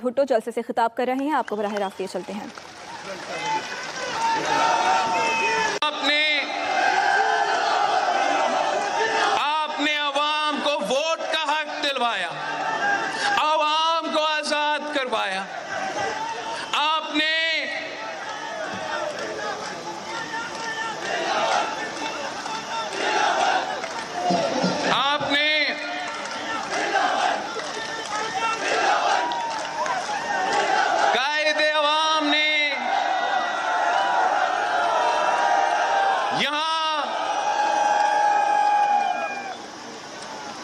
بھٹو جلسے سے خطاب کر رہے ہیں، آپ کو براہ راست یہ چلتے ہیں۔ آپ نے عوام کو ووٹ کا حق دلوایا، عوام کو آزاد کروایا، آپ نے قائد عوام نے یہاں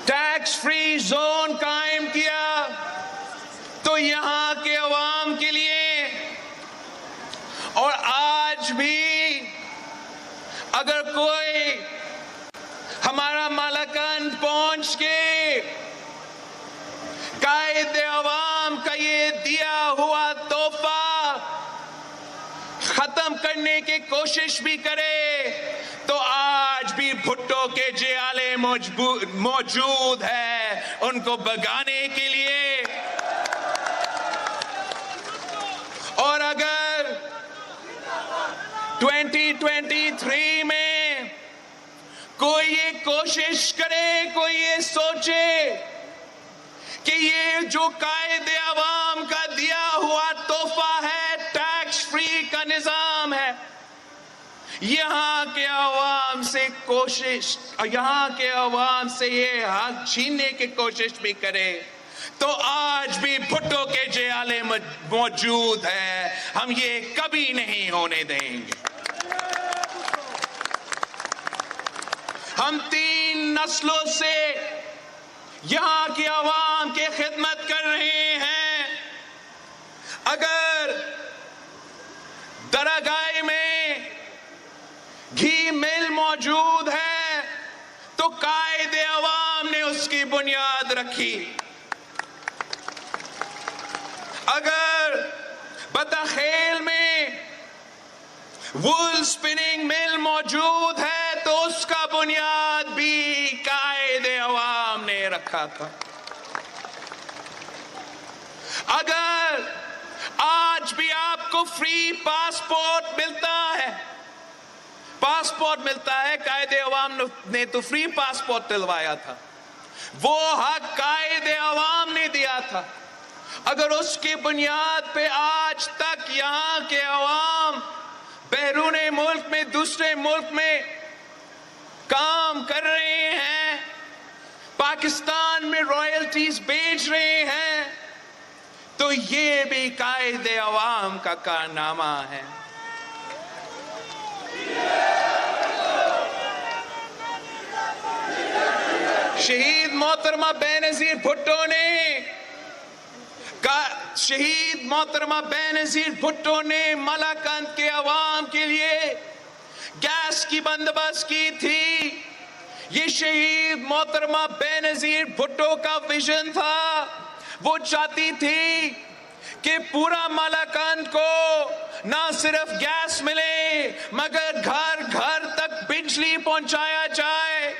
ٹیکس فری زون قائم کیا تو یہاں کے عوام کے لیے، اور آج بھی اگر کوئی ہمارا مالاکنڈ پہنچ کے قائد عوام کا یہ دیا ہوا تحفہ ختم کرنے کی کوشش بھی کرے تو آج بھی بھٹو کے جیالے موجود ہے ان کو بھگانے کے لیے۔ اور اگر 2023 میں کوئی یہ کوشش کرے، کوئی یہ سوچے کہ یہ جو قائد عوام کا دیا ہوا تحفہ ہے، ٹیکس فری کا نظام ہے، یہاں کے عوام سے یہ حق چھیننے کی کوشش بھی کرے تو آج بھی بھٹو کے جیالے موجود ہے، ہم یہ کبھی نہیں ہونے دیں گے۔ ہم 3 نسلوں سے یہاں کی عوام کی خدمت کر رہے ہیں۔ اگر درگاہ میں گھی مل موجود ہے تو قائد عوام نے اس کی بنیاد رکھی۔ اگر بطخیل میں وول سپننگ مل موجود ہے تو اس کا بنیاد بھی قائد عوام نے رکھا تھا۔ اگر آج بھی آپ کو فری پاسپورٹ ملتا ہے، قائد عوام نے تو فری پاسپورٹ دلوایا تھا، وہ حق قائد عوام نے دیا تھا۔ اگر اس کی بنیاد پہ آج تک یہاں کے عوام بیرون ملک میں، دوسرے ملک میں کام کر رہے ہیں، پاکستان میں رائلٹیز بیچ رہے ہیں، تو یہ بھی قائد عوام کا کارنامہ ہے۔ شہید محترمہ بینظیر بھٹو نے مالاکنڈ کے عوام کے لیے گیس کی بندوبست کی تھی۔ یہ شہید محترمہ بینظیر بھٹو کا ویژن تھا، وہ چاہتی تھی کہ پورا مالاکنڈ کو نہ صرف گیس ملے مگر گھر گھر تک بجلی پہنچایا جائے۔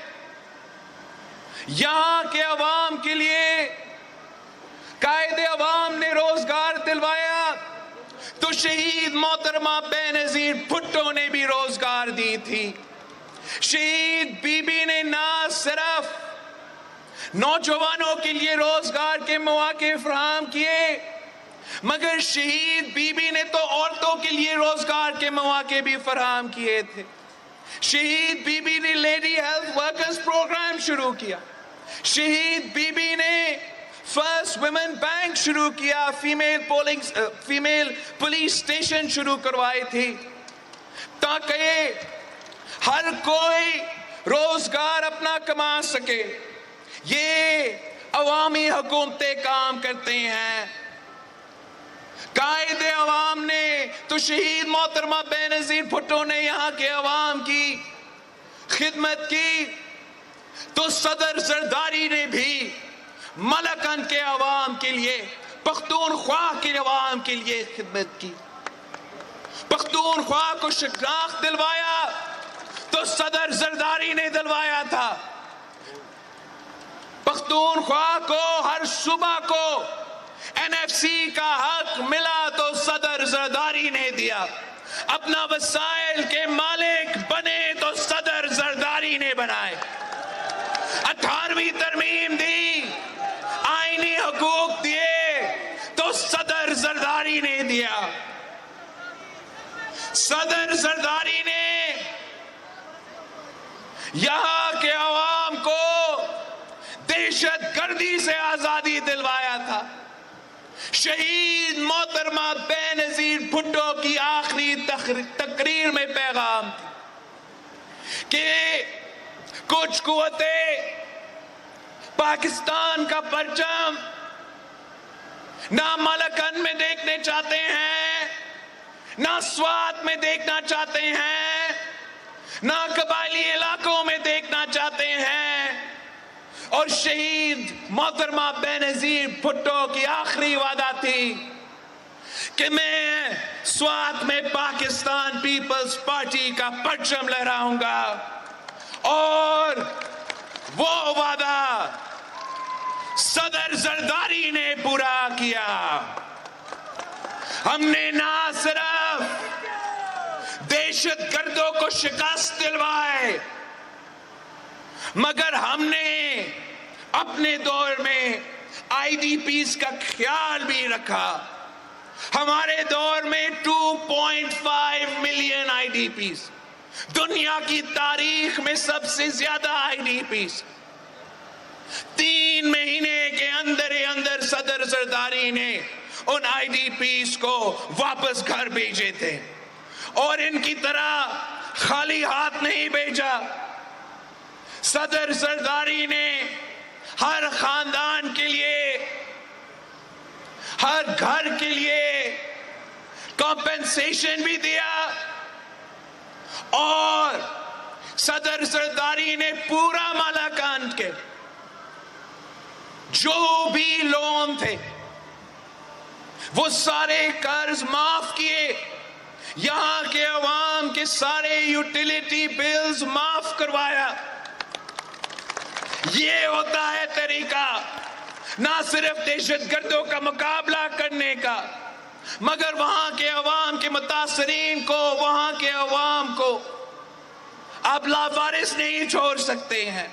یہاں کے عوام کے لیے قائد عوام نے روزگار دلوایا تو شہید محترمہ بینظیر بھٹو نے بھی روزگار دی تھی۔ شہید بی بی نے نہ صرف نوجوانوں کے لیے روزگار کے مواقع فراہم کیے مگر شہید بی بی نے تو عورتوں کے لیے روزگار کے مواقع بھی فراہم کیے تھے۔ شہید بی بی نے لیڈی ہیلتھ ورکرز پروگرام شروع کیا، شہید بی بی نے فرسٹ ویمن بینک شروع کیا، فیمیل پولیس اسٹیشن شروع کروائی تھی تاکہ ہر کوئی روزگار اپنا کما سکے۔ یہ عوامی حکومتیں کام کرتے ہیں۔ قائد عوام نے تو شہید محترمہ بینظیر بھٹو نے یہاں کے عوام کی خدمت کی تو صدر زرداری نے بھی مالاکنڈ کے عوام کے لیے، پختونخوا کے عوام کے لیے خدمت کی۔ پختونخوا کو شناخت دلوایا تو صدر زرداری نے دلوایا تھا۔ پختونخوا کو ہر صوبہ کو NFC کا حق ملا تو صدر زرداری نے دیا. اپنا وسائل کے مالک بنے تو صدر زرداری نے بنائے. 18ویں ترمیم دی, آئینی حقوق دیے تو صدر زرداری نے دیا. صدر زرداری نے یہاں کے عوام کو دہشت گردی سے آزادی دلوایا تھا. شہید محترمہ بے نظیر بھٹو کی آخری تقریر میں پیغام تھی کہ کچھ قوتیں پاکستان کا پرچم نہ ملکن میں دیکھنے چاہتے ہیں, نہ سوات میں دیکھنا چاہتے ہیں, نہ قبائلی علاقوں میں دیکھنا چاہتے ہیں. اور شہید محترمہ بے نظیر بھٹو کی آخری وعدہ تھی کہ میں سوات میں پاکستان پیپلز پارٹی کا پرچم لہراؤں گا. اور وہ وعدہ صدر زرداری نے پورا کیا. ہم نے نہ صرف دہشت گردوں کو شکست دلوائے, مگر ہم نے اپنے دور میں IDPs کا خیال بھی رکھا. ہمارے دور میں 2.5 ملین IDPs, دنیا کی تاریخ میں سب سے زیادہ IDPs. 3 مہینے کے اندر صدر زرداری نے ان IDPs کو واپس گھر بھیجے تھے, اور ان کی طرح خالی ہاتھ نہیں بھیجا. صدر زرداری نے ہر خاندان کے لیے, ہر گھر کے لیے کمپنسیشن بھی دیا, اور صدر زرداری نے پورا مالاکنڈ کے جو بھی لون تھے وہ سارے قرض معاف کیے. یہاں کے عوام کے سارے یوٹیلیٹی بلز معاف کروایا. یہ ہوتا ہے طریقہ نہ صرف دہشت گردوں کا مقابلہ کرنے کا, مگر وہاں کے عوام کے متاثرین کو, وہاں کے عوام کو آپ لاوارث نہیں چھوڑ سکتے ہیں.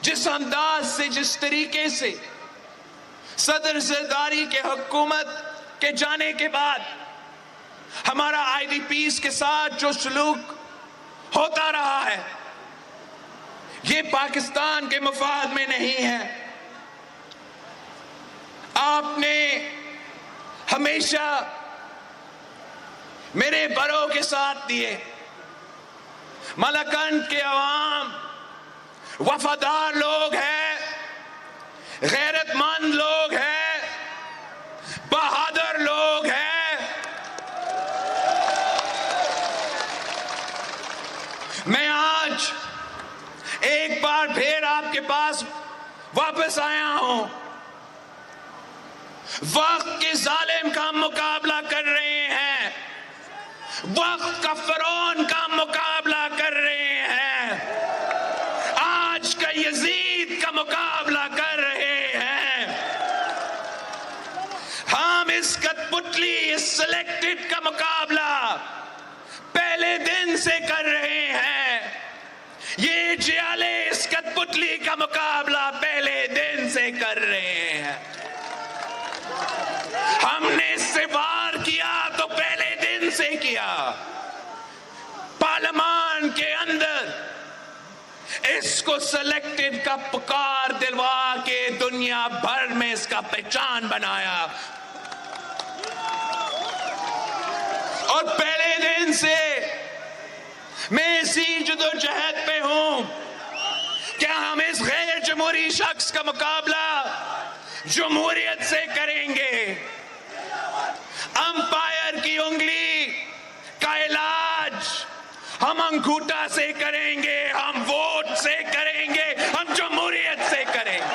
جس انداز سے, جس طریقے سے صدر زرداری کے حکومت کے جانے کے بعد ہمارا IDPs کے ساتھ جو سلوک ہوتا رہا ہے, یہ پاکستان کے مفاد میں نہیں ہے. آپ نے ہمیشہ میرے بروں کے ساتھ دیے. مالاکنڈ کے عوام وفادار لوگ ہیں, غیرت مند لوگ ہیں, بہادر لوگ ہیں. میں آج ایک بار پھر آپ کے پاس واپس آیا ہوں. وقت کے ظالم کا مقابلہ کر رہے ہیں, وقت کا فرعون کا مقابلہ کر رہے ہیں, آج کا یزید کا مقابلہ کر رہے ہیں. ہم اس کٹ پتلی, اس سلیکٹڈ کا مقابلہ پہلے دن سے کر رہے ہیں. یہ جیالے اس کٹ پتلی کا مقابلہ پہلے دن سے کر رہے ہیں. ہم نے اس سے وار کیا تو پہلے دن سے کیا. پارلیمان کے اندر اس کو سلیکٹڈ کا پکار دلوا کے دنیا بھر میں اس کا پہچان بنایا, اور پہلے دن سے میں اسی جدوجہد پہ ہوں. کیا ہم اس غیر جمہوری شخص کا مقابلہ جمہوریت سے کریں گے؟ امپائر کی انگلی کا علاج ہم انگوٹھا سے کریں گے, ہم ووٹ سے کریں گے, ہم جمہوریت سے کریں گے.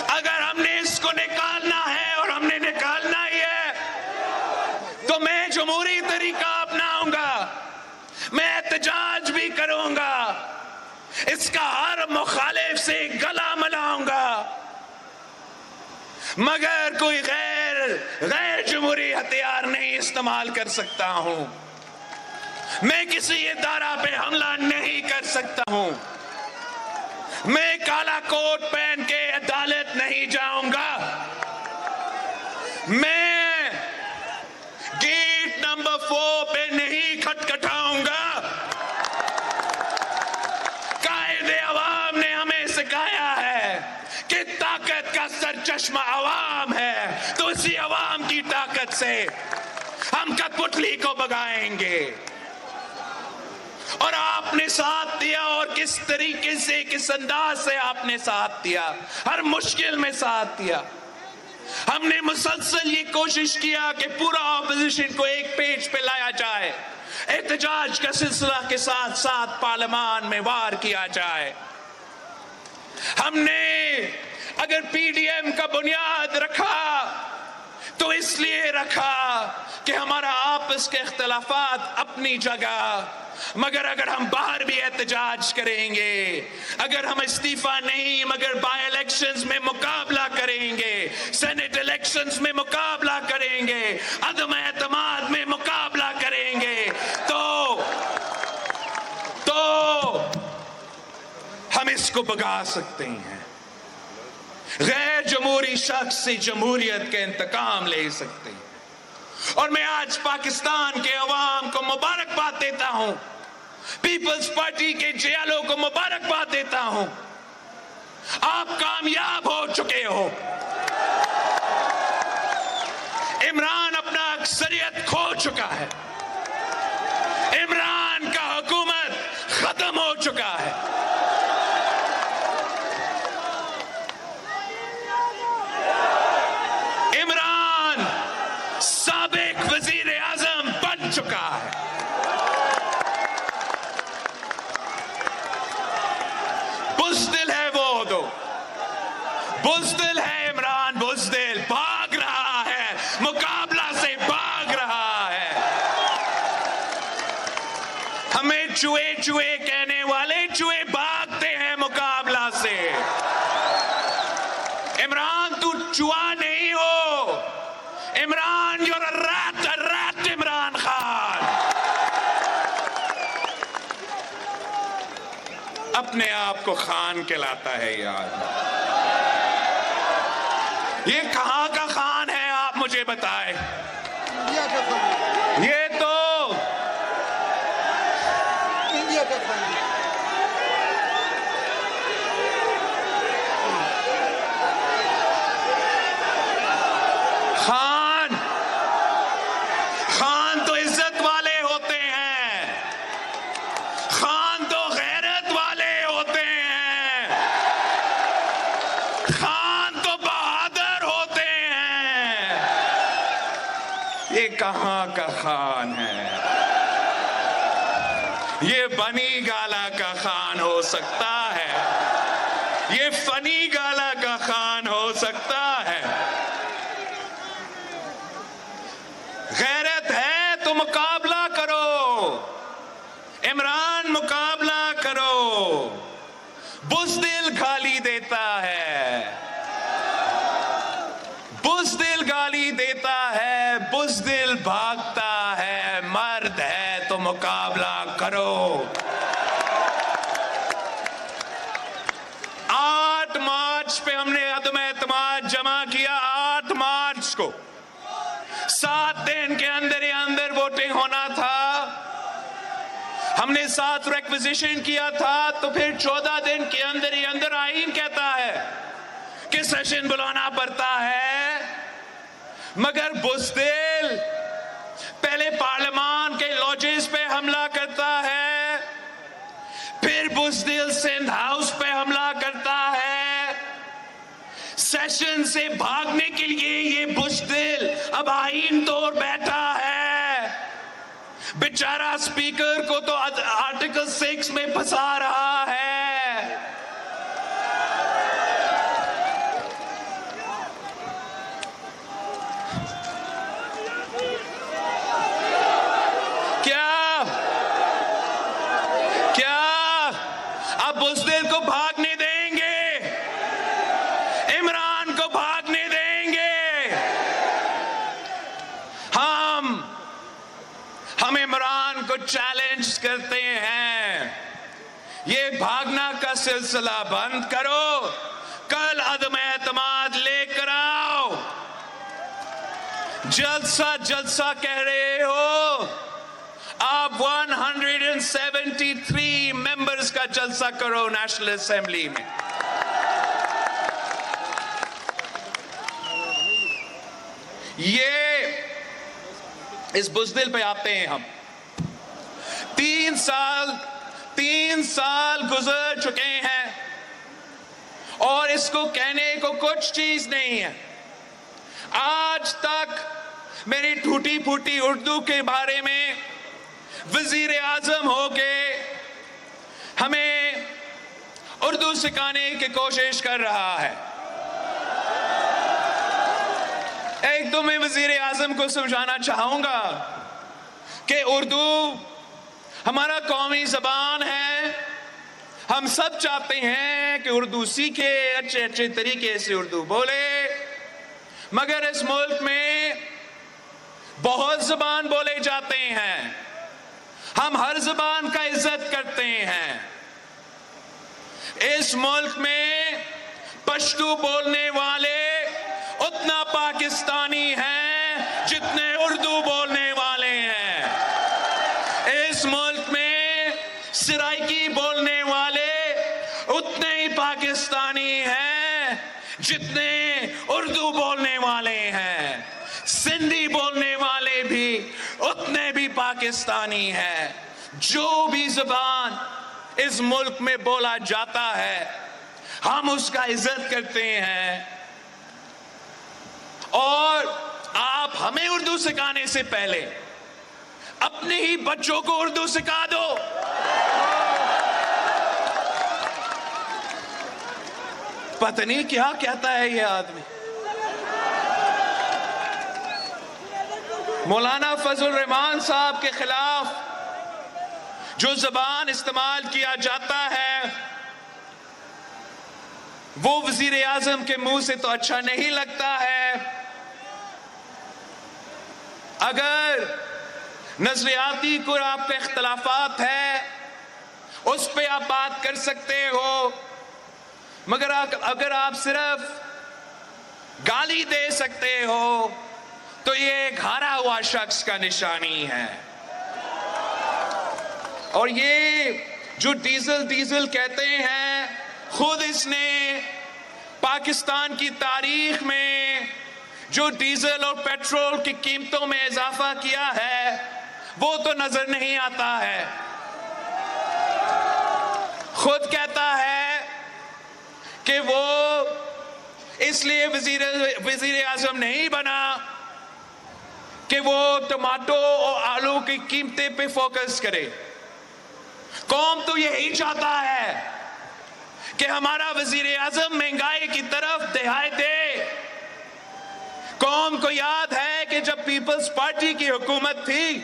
اگر ہم نے اس کو نکالنا ہے, اور ہم نے نکالنا ہی ہے, تو میں جمہوری طریقہ اپناؤں گا, میں احتجاج بھی کروں گا. اس اس کا ہر مخالف سے گلا ملاؤں گا، مگر کوئی غیر جمہوری ہتھیار نہیں استعمال کر سکتا ہوں، میں کسی ادارہ پہ حملہ نہیں کر سکتا ہوں، میں کالا کوٹ پہن کے عدالت نہیں جاؤں گا، میں گیٹ نمبر 4 پہ نہیں کھٹکھٹاؤں گا۔ قائد عوام نے ہمیں سکھایا ہے کہ طاقت کا سرچشمہ عوام ہے، تو اسی عوام کی طاقت سے ہم کٹپتلی کو بگائیں گے۔ اور آپ نے ساتھ دیا، اور کس طریقے سے، کس انداز سے آپ نے ساتھ دیا، ہر مشکل میں ساتھ دیا۔ ہم نے مسلسل یہ کوشش کیا کہ پورا اپوزیشن کو ایک پیج پہ لایا جائے، احتجاج کا سلسلہ کے ساتھ ساتھ پارلیمان میں وار کیا جائے۔ ہم نے اگر پی ڈی ایم کا بنیاد رکھا تو اس لیے رکھا کہ ہمارا آپس کے اختلافات اپنی جگہ، مگر اگر ہم باہر بھی احتجاج کریں گے، اگر ہم استعفیٰ نہیں مگر بائی الیکشنز میں مقابلہ کریں گے، سینٹ الیکشنز میں مقابلہ کریں گے، عدم اعتماد میں مقابلہ کریں گے، تو ہم اس کو بگا سکتے ہیں۔ غیر جمہوری شخص سے جمہوریت کا انتقام لے سکتے ہیں۔ اور میں آج پاکستان کے عوام کو مبارکباد دیتا ہوں، پیپلز پارٹی کے جیالوں کو مبارکباد دیتا ہوں، آپ کامیاب ہو چکے ہو۔ عمران اپنا اکثریت کھو چکا ہے، عمران کا حکومت ختم ہو چکا ہے۔ عمران سابق وزیر اعظم بن چکا ہے۔ بزدل ہے وہ دو، بزدل ہے عمران، بزدل بھاگ رہا ہے، مقابلہ سے بھاگ رہا ہے۔ ہمیں چوہے چوہے کہنے والے چوہے بھاگتے ہیں مقابلہ سے۔ عمران تو چوہا نہیں ہو، Imran you're a rat Imran Khan. اپنے آپ کو خان کہلاتا ہے یار، یہ کہاں کا خان ہے آپ مجھے بتائیں؟ یہ تو انڈیا کا خان ہے۔ خان تو عزت والے ہوتے ہیں، خان تو غیرت والے ہوتے ہیں، خان تو بہادر ہوتے ہیں۔ یہ کہاں کا خان ہے؟ یہ بنی گالا کا خان ہو سکتا ہے، یہ فنی گالا کا خان ہو سکتا ہے۔ غیرت ہے تو مقابلہ کرو، عمران مقابلہ کرو۔ بزدل گالی دیتا ہے، بزدل گالی دیتا ہے، بزدل بھاگتا ہے، مرد ہے تو مقابلہ کرو۔ 8 مارچ پہ ہم نے عدم اعتماد جمع کیا، 8 مارچ کو 7 دن کے اندر ہی اندر ووٹنگ ہونا تھا۔ ہم نے 7 ریکویزیشن کیا تھا، تو پھر 14 دن کے اندر ہی اندر آئین کہتا ہے کہ سیشن بلانا پڑتا ہے، مگر بزدل پہلے پارلیمان کے لاجز پہ حملہ کرتا ہے، پھر بزدل سندھ ہاؤس پہ حملہ کرتا ہے۔ سیشن سے بھاگنے کے لیے یہ بزدل اب آئین توڑ بیٹھا ہے، بیچارہ سپیکر کو تو آرٹیکل 6 میں پھنسا رہا ہے۔ کیا اب بزدل بھاگنا کا سلسلہ بند کرو. کل عدم اعتماد لے کر آؤ. جلسہ کہہ رہے ہو. آپ 173 ممبرز کا جلسہ کرو نیشنل اسمبلی میں. یہ اس بزدل پہ آتے ہیں ہم. 3 سال گزر چکے ہیں اور اس کو کہنے کو کچھ چیز نہیں ہے. آج تک میری ٹوٹی پھوٹی اردو کے بارے میں وزیر اعظم ہو کے ہمیں اردو سکھانے کی کوشش کر رہا ہے. ایک تو میں وزیر اعظم کو سمجھانا چاہوں گا کہ اردو ہمارا قومی زبان ہے. ہم سب چاہتے ہیں کہ اردو سیکھے, اچھے طریقے سے اردو بولے, مگر اس ملک میں بہت زبان بولے جاتے ہیں. ہم ہر زبان کا عزت کرتے ہیں. اس ملک میں پشتو بولنے والے اتنا پاکستانی ہیں جتنے اردو بولنے والے ہیں. اس ملک میں سرائکی بولنے والے اتنے ہی پاکستانی ہیں جتنے اردو بولنے والے ہیں. سندھی بولنے والے بھی اتنے بھی پاکستانی ہیں. جو بھی زبان اس ملک میں بولا جاتا ہے ہم اس کا عزت کرتے ہیں. اور آپ ہمیں اردو سکھانے سے پہلے اپنے ہی بچوں کو اردو سکھا دو. پتہ نہیں کیا کہتا ہے یہ آدمی. مولانا فضل الرحمان صاحب کے خلاف جو زبان استعمال کیا جاتا ہے وہ وزیر اعظم کے منہ سے تو اچھا نہیں لگتا ہے. اگر نظریاتی کوئی آپ کے اختلافات ہے اس پہ آپ بات کر سکتے ہو, مگر اگر آپ صرف گالی دے سکتے ہو تو یہ ایک ہارا ہوا شخص کا نشانی ہے. اور یہ جو ڈیزل کہتے ہیں, خود اس نے پاکستان کی تاریخ میں جو ڈیزل اور پیٹرول کی قیمتوں میں اضافہ کیا ہے وہ تو نظر نہیں آتا ہے. خود کہتا ہے کہ وہ اس لیے وزیر اعظم نہیں بنا کہ وہ ٹماٹو اور آلو کی قیمتیں پہ فوکس کرے. قوم تو یہی چاہتا ہے کہ ہمارا وزیر اعظم مہنگائی کی طرف دہائی دے. قوم کو یاد ہے کہ جب پیپلز پارٹی کی حکومت تھی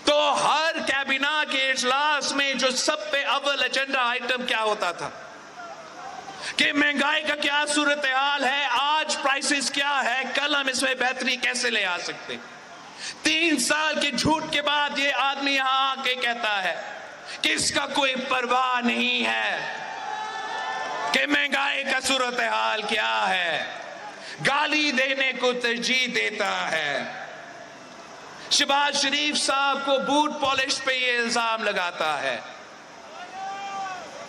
تو ہر کابینہ کے اجلاس میں جو سب پہ اول ایجنڈا آئٹم کیا ہوتا تھا کہ مہنگائی کا کیا صورتحال ہے, آج پرائسز کیا ہے, کل ہم اس میں بہتری کیسے لے آ سکتے. 3 سال کے جھوٹ کے بعد یہ آدمی یہاں آ کے کہتا ہے کہ اس کا کوئی پرواہ نہیں ہے کہ مہنگائی کا صورتحال کیا ہے. گالی دینے کو ترجیح دیتا ہے. شہباز شریف صاحب کو بوٹ پالش پہ یہ الزام لگاتا ہے.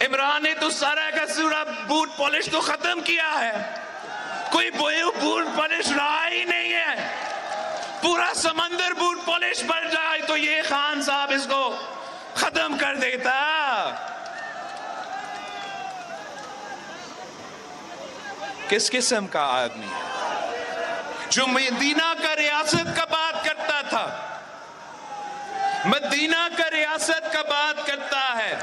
عمران نے تو سارا کا سورا بوٹ پالش تو ختم کیا ہے, کوئی بوٹ پالش رہا ہی نہیں ہے. پورا سمندر بوٹ پالش بن جائے تو یہ خان صاحب اس کو ختم کر دیتا. کس قسم کا آدمی ہے جو مدینہ کا ریاست کا بات کرتا تھا, مدینہ کا ریاست کا بات کرتا ہے,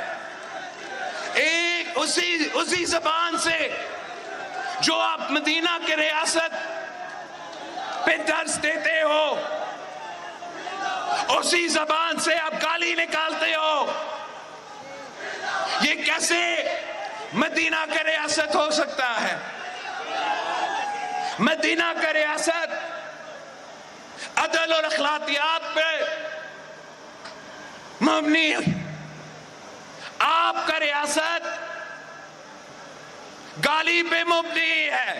ایک اسی زبان سے جو آپ مدینہ کے ریاست پہ درس دیتے ہو اسی زبان سے آپ گالی نکالتے ہو. یہ کیسے مدینہ کا ریاست ہو سکتا ہے؟ مدینہ کا ریاست عدل اور اخلاقیات پہ مبنی. آپ کا ریاست گالی پہ مبنی ہے،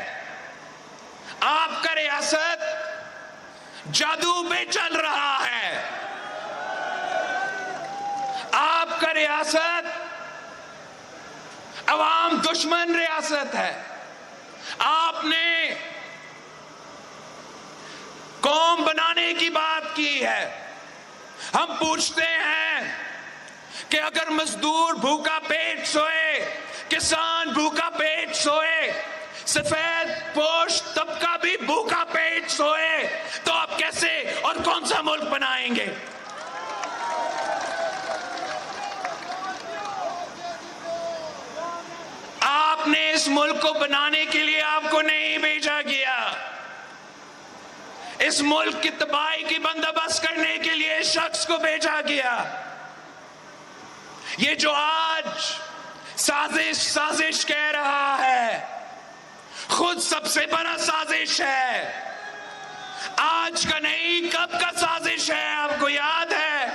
آپ کا ریاست جادو پہ چل رہا ہے، آپ کا ریاست عوام دشمن ریاست ہے. آپ نے قوم بنانے کی بات کی ہے. ہم پوچھتے ہیں کہ اگر مزدور بھوکا پیٹ سوئے، کسان بھوکا پیٹ سوئے، سفید پوش طبقہ بھی بھوکا پیٹ سوئے، تو آپ کیسے اور کون سا ملک بنائیں گے؟ آپ نے اس ملک کو بنانے کے لیے آپ کو نہیں بھیجا گیا، اس ملک کی تباہی کی بندوبست کرنے کے لیے اس شخص کو بھیجا گیا. یہ جو آج سازش کہہ رہا ہے، خود سب سے بڑا سازش ہے. آج کا نہیں، کب کا سازش ہے، آپ کو یاد ہے؟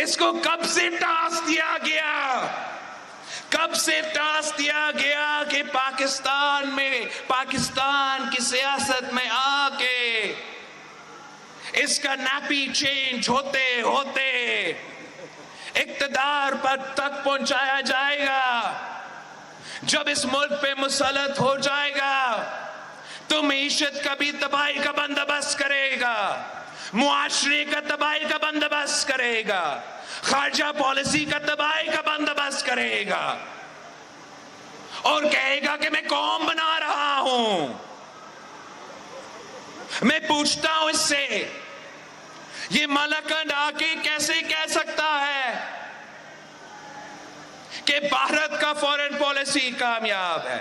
اس کو کب سے ٹاسک دیا گیا؟ کب سے ٹاسک دیا گیا کہ پاکستان کی سیاست میں آ کے اس کا نیپی چینج ہوتے ہوتے اقتدار پر تک پہنچایا جائے گا. جب اس ملک پہ مسلط ہو جائے گا تو معیشت کا بھی تباہی کا بندوبست کرے گا، معاشرے کا تباہی کا بندوبست کرے گا، خارجہ پالیسی کا تباہی کا بندوبست کرے گا، اور کہے گا کہ میں قوم بنا رہا ہوں. میں پوچھتا ہوں اس سے، یہ ملکند آ کے کیسے کہہ سکتا ہے کہ بھارت کا فورن پالیسی کامیاب ہے؟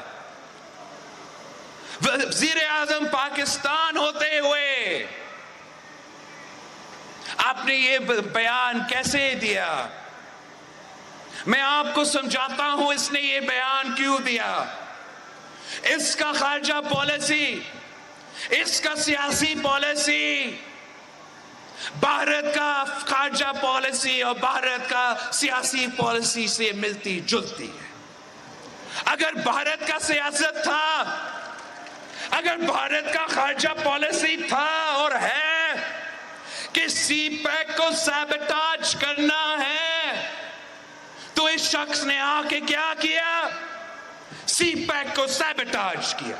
وزیر اعظم پاکستان ہوتے ہوئے آپ نے یہ بیان کیسے دیا؟ میں آپ کو سمجھاتا ہوں اس نے یہ بیان کیوں دیا. اس کا خارجہ پالیسی، اس کا سیاسی پالیسی بھارت کا خارجہ پالیسی اور بھارت کا سیاسی پالیسی سے ملتی جلتی ہے. اگر بھارت کا سیاست تھا، اگر بھارت کا خارجہ پالیسی تھا اور ہے کہ سی پیک کو سیبوٹاج کرنا ہے، تو اس شخص نے آ کے کیا کیا؟ سی پیک کو سیبوٹاج کیا.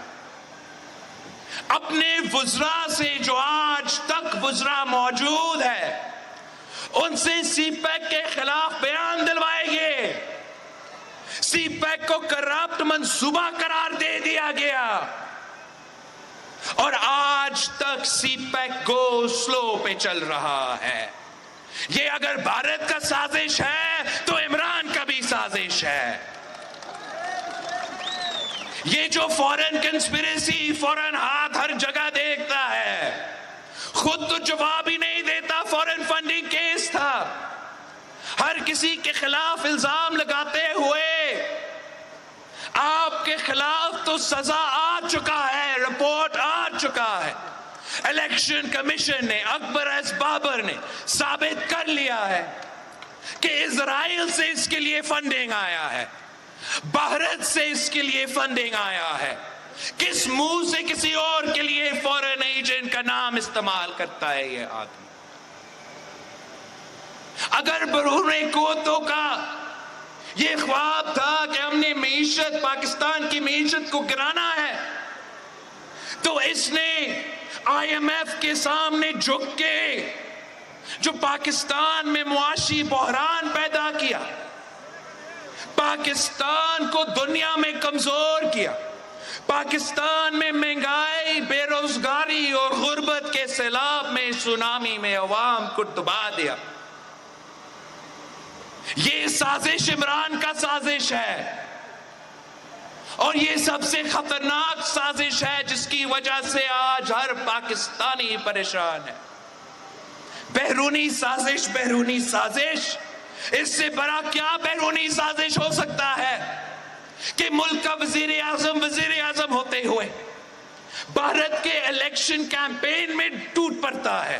اپنے وزراء سے جو آج تک وزراء موجود ہے ان سے سی پیک کے خلاف بیان دلوائے گئے. سی پیک کو کرپٹ منصوبہ قرار دے دیا گیا، اور آج تک سی پیک گو سلو پہ چل رہا ہے. یہ اگر بھارت کا سازش ہے تو عمران کا بھی سازش ہے. یہ جو فورن کنسپریسی، فورن ہاتھ ہر جگہ دیکھتا ہے، خود تو جواب ہی نہیں دیتا. فورن فنڈنگ کیس تھا، ہر کسی کے خلاف الزام لگاتے ہوئے آپ کے خلاف تو سزا آ چکا ہے، رپورٹ آ چکا ہے. الیکشن کمیشن نے، اکبر ایس بابر نے ثابت کر لیا ہے کہ اسرائیل سے اس کے لیے فنڈنگ آیا ہے، بھارت سے اس کے لیے فنڈنگ آیا ہے. کس منہ سے کسی اور کے لیے فورن ایجنٹ کا نام استعمال کرتا ہے یہ آدمی؟ اگر برون قوتوں کا یہ خواب تھا کہ ہم نے معیشت، پاکستان کی معیشت کو گرانا ہے، تو اس نے آئی ایم ایف کے سامنے جھک کے جو پاکستان میں معاشی بحران پیدا کیا، پاکستان کو دنیا میں کمزور کیا، پاکستان میں مہنگائی، بے روزگاری اور غربت کے سیلاب میں، سونامی میں عوام کو ڈبا دیا. یہ سازش عمران کا سازش ہے، اور یہ سب سے خطرناک سازش ہے جس کی وجہ سے آج ہر پاکستانی پریشان ہے. بیرونی سازش، بیرونی سازش، اس سے بڑا کیا بیرونی سازش ہو سکتا ہے کہ ملک کا وزیر اعظم ہوتے ہوئے بھارت کے الیکشن کیمپین میں ٹوٹ پڑتا ہے،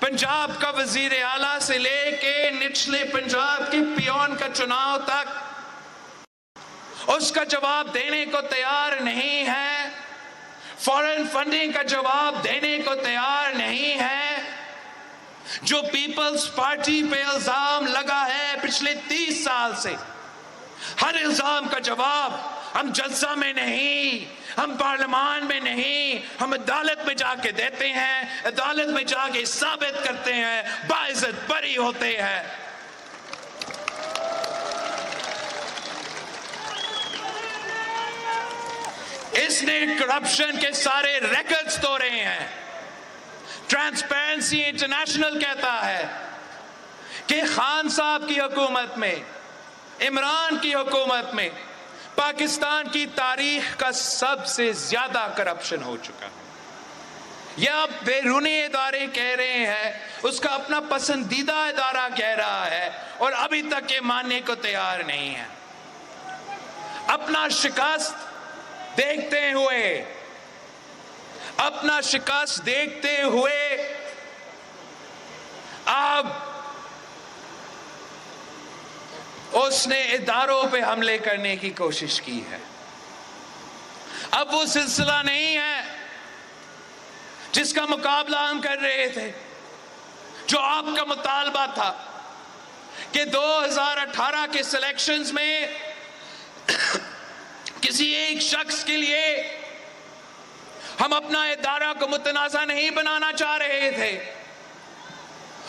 پنجاب کا وزیر اعلیٰ سے لے کے نچلے پنجاب کے پیون کا چناؤ تک اس کا جواب دینے کو تیار نہیں ہے، فورن فنڈنگ کا جواب دینے کو تیار نہیں ہے۔ جو پیپلز پارٹی پہ الزام لگا ہے پچھلے 30 سال سے، ہر الزام کا جواب ہم جلسہ میں نہیں، ہم پارلیمان میں نہیں، ہم عدالت میں جا کے دیتے ہیں، عدالت میں جا کے ثابت کرتے ہیں، باعزت بری ہوتے ہیں۔ اس نے کرپشن کے سارے ریکارڈز توڑے ہیں۔ ٹرانسپیرنسی انٹرنیشنل کہتا ہے کہ خان صاحب کی حکومت میں، عمران کی حکومت میں پاکستان کی تاریخ کا سب سے زیادہ کرپشن ہو چکا ہے۔ یہ اب بیرونی ادارے کہہ رہے ہیں، اس کا اپنا پسندیدہ ادارہ کہہ رہا ہے، اور ابھی تک یہ ماننے کو تیار نہیں ہے۔ اپنا شکست دیکھتے ہوئے اب اس نے اداروں پہ حملے کرنے کی کوشش کی ہے۔ اب وہ سلسلہ نہیں ہے جس کا مقابلہ ہم کر رہے تھے، جو آپ کا مطالبہ تھا کہ 2018 کے سلیکشنز میں کسی ایک شخص کے لیے ہم اپنا ادارہ کو متنازع نہیں بنانا چاہ رہے تھے،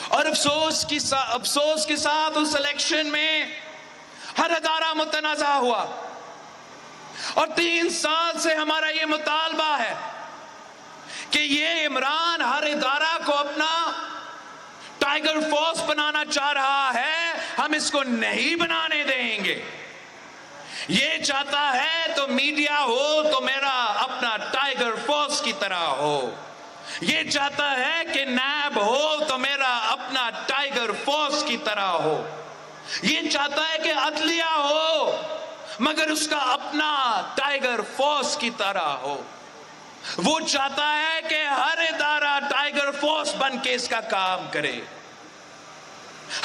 اور افسوس کے ساتھ اس الیکشن میں ہر ادارہ متنازع ہوا، اور 3 سال سے ہمارا یہ مطالبہ ہے کہ یہ عمران ہر ادارہ کو اپنا ٹائیگر فورس بنانا چاہ رہا ہے، ہم اس کو نہیں بنانے دیں گے۔ یہ چاہتا ہے تو میڈیا ہو تو میرا اپنا ٹائیگر فورس کی طرح ہو، یہ چاہتا ہے کہ نیب ہو تو میرا اپنا ٹائیگر فورس کی طرح ہو، یہ چاہتا ہے کہ عدلیہ ہو مگر اس کا اپنا ٹائیگر فورس کی طرح ہو، وہ چاہتا ہے کہ ہر ادارہ ٹائیگر فورس بن کے اس کا کام کرے۔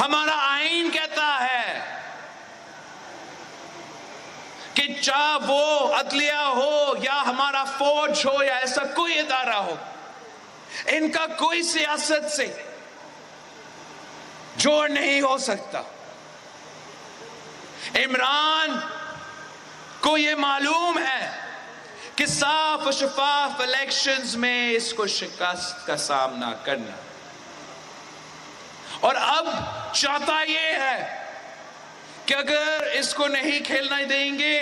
ہمارا آئین کہتا ہے کہ چاہے وہ عدلیہ ہو یا ہمارا فوج ہو یا ایسا کوئی ادارہ ہو، ان کا کوئی سیاست سے جوڑ نہیں ہو سکتا۔ عمران کو یہ معلوم ہے کہ صاف و شفاف الیکشنز میں اس کو شکست کا سامنا کرنا، اور اب چاہتا یہ ہے کہ اگر اس کو نہیں کھیلنا دیں گے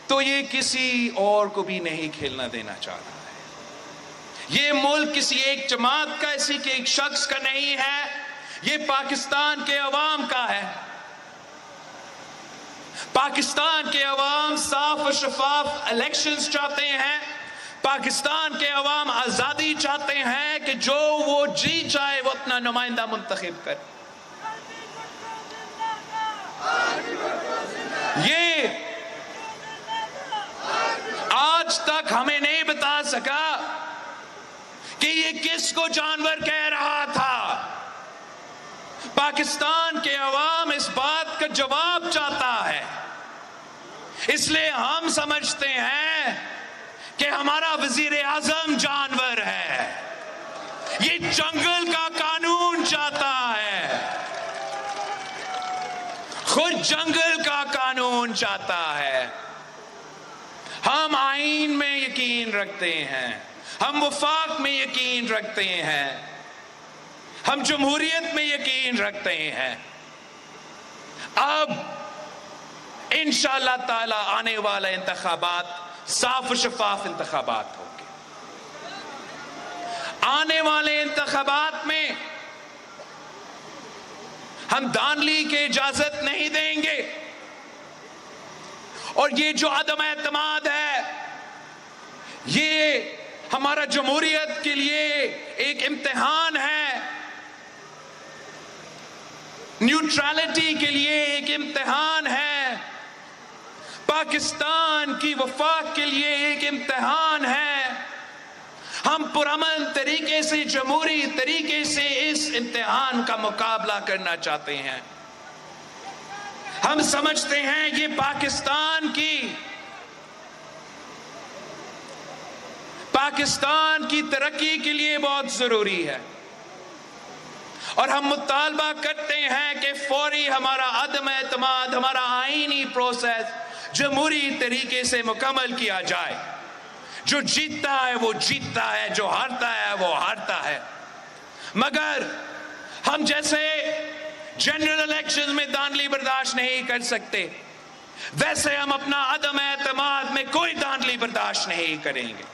تو یہ کسی اور کو بھی نہیں کھیلنا دینا چاہ رہا ہے۔ یہ ملک کسی ایک جماعت کا، کسی کے ایک شخص کا نہیں ہے، یہ پاکستان کے عوام کا ہے۔ پاکستان کے عوام صاف و شفاف الیکشنز چاہتے ہیں، پاکستان کے عوام آزادی چاہتے ہیں کہ جو وہ جی چاہے وہ اپنا نمائندہ منتخب کرے۔ یہ آج تک ہمیں نہیں بتا سکا کہ یہ کس کو جانور کہہ رہا تھا۔ پاکستان کے عوام اس بات کا جواب چاہتا ہے، اس لیے ہم سمجھتے ہیں کہ ہمارا وزیر اعظم جانور ہے، یہ جنگل کا قانون چاہتا ہے، خود جنگل کا قانون چاہتا ہے۔ ہم آئین میں یقین رکھتے ہیں، ہم وفاق میں یقین رکھتے ہیں، ہم جمہوریت میں یقین رکھتے ہیں۔ اب انشاءاللہ تعالی آنے والے انتخابات صاف و شفاف انتخابات ہوں گے۔ آنے والے انتخابات میں ہم دھاندلی کی اجازت نہیں دیں گے، اور یہ جو عدم اعتماد ہے یہ ہمارا جمہوریت کے لیے ایک امتحان ہے، نیوٹرالٹی کے لیے ایک امتحان ہے، پاکستان کی وفاق کے لیے ایک امتحان ہے۔ ہم پرامن طریقے سے جمہوری طریقے سے اس امتحان کا مقابلہ کرنا چاہتے ہیں. ہم سمجھتے ہیں یہ پاکستان کی ترقی کے لیے بہت ضروری ہے، اور ہم مطالبہ کرتے ہیں کہ فوری ہمارا عدم اعتماد، ہمارا آئینی پروسیس جمہوری طریقے سے مکمل کیا جائے. جو جیتتا ہے وہ جیتتا ہے، جو ہارتا ہے وہ ہارتا ہے. مگر ہم جیسے جنرل الیکشن میں دھاندلی برداشت نہیں کر سکتے، ویسے ہم اپنا عدم اعتماد میں کوئی دھاندلی برداشت نہیں کریں گے.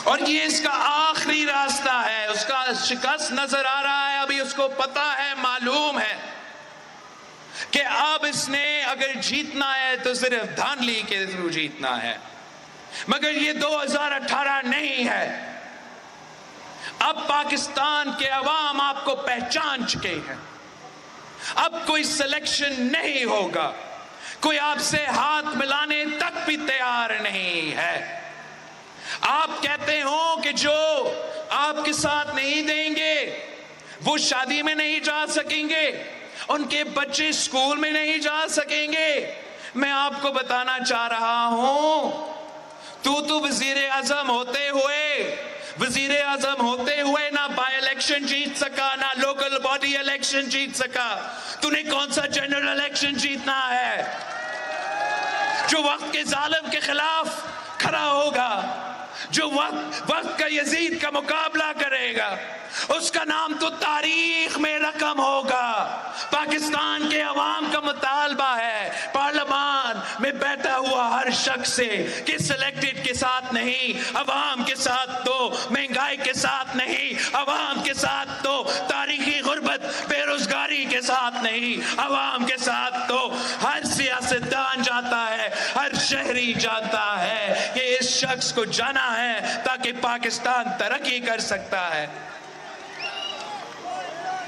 اور یہ اس کا آخری راستہ ہے. اس کا شکست نظر آ رہا ہے، ابھی اس کو پتا ہے، معلوم ہے کہ اب اس نے اگر جیتنا ہے تو صرف دھاندلی کے تھرو جیتنا ہے. مگر یہ 2018 نہیں ہے. اب پاکستان کے عوام آپ کو پہچان چکے ہیں. اب کوئی سلیکشن نہیں ہوگا، کوئی آپ سے ہاتھ ملانے تک بھی تیار نہیں ہے. آپ کہتے ہو کہ جو آپ کے ساتھ نہیں دیں گے وہ شادی میں نہیں جا سکیں گے، ان کے بچے اسکول میں نہیں جا سکیں گے. میں آپ کو بتانا چاہ رہا ہوں، تو وزیر اعظم ہوتے ہوئے نہ بائی الیکشن جیت سکا، نہ لوکل باڈی الیکشن جیت سکا. تو نے کون سا جنرل الیکشن جیتنا ہے؟ جو وقت کے ظالم کے خلاف کھڑا ہوگا، جو وقت کا یزید کا مقابلہ کرے گا، اس کا نام تو تاریخ میں رقم ہوگا. پاکستان کے عوام کا مطالبہ ہے پارلیمان میں بیٹھا ہوا ہر شخص سے کہ سلیکٹڈ کے ساتھ نہیں، عوام کے ساتھ دو، مہنگائی کے ساتھ نہیں، عوام کے ساتھ دو، تاریخی غربت بے روزگاری کے ساتھ نہیں، عوام کے ساتھ دو. ہر سیاستدان جاتا ہے، ہر شہری جاتا ہے کہ اس شخص کو جانا ہے تاکہ پاکستان ترقی کر سکتا ہے.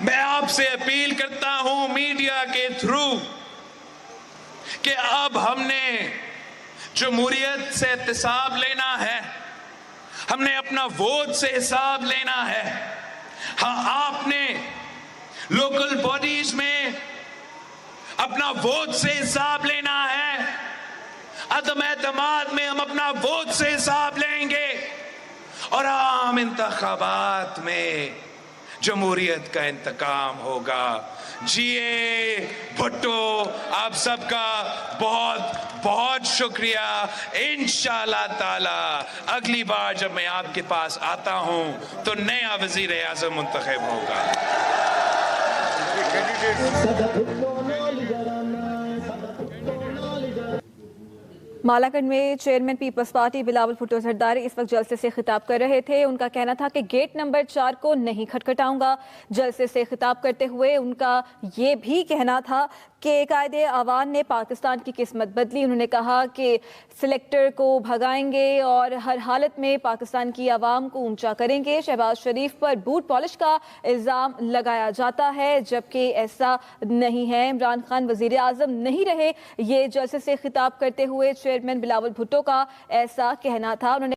میں آپ سے اپیل کرتا ہوں میڈیا کے تھرو کہ اب ہم نے جمہوریت سے احتساب لینا ہے، ہم نے اپنا ووٹ سے حساب لینا ہے. ہاں، آپ نے لوکل باڈیز میں اپنا ووٹ سے حساب لینا ہے. عدم اعتماد میں ہم اپنا ووٹ سے حساب لیں گے، اور عام انتخابات میں جمہوریت کا انتقام ہوگا. جیے بھٹو، آپ سب کا بہت بہت شکریہ. انشاءاللہ تعالی اگلی بار جب میں آپ کے پاس آتا ہوں تو نیا وزیر اعظم منتخب ہوگا. مالاکنڈ میں chairman Peoples Party Bilawal Bhutto Zardari اس وقت جلسے سے خطاب کر رہے تھے. ان کا کہنا تھا کہ گیٹ نمبر 4 کو نہیں کھٹکھٹاؤں گا. جلسے سے خطاب کرتے ہوئے ان کا یہ بھی کہنا تھا کہ قائد عوام نے پاکستان کی قسمت بدلی. انہوں نے کہا کہ سلیکٹر کو بھگائیں گے اور ہر حالت میں پاکستان کی عوام کو اونچا کریں گے. شہباز شریف پر بوٹ پالش کا الزام لگایا جاتا ہے جبکہ ایسا نہیں ہے. عمران خان وزیر اعظم نہیں رہے. یہ جلسے سے خطاب کرتے ہوئے چیئرمین بلاول بھٹو کا ایسا کہنا تھا. انہوں نے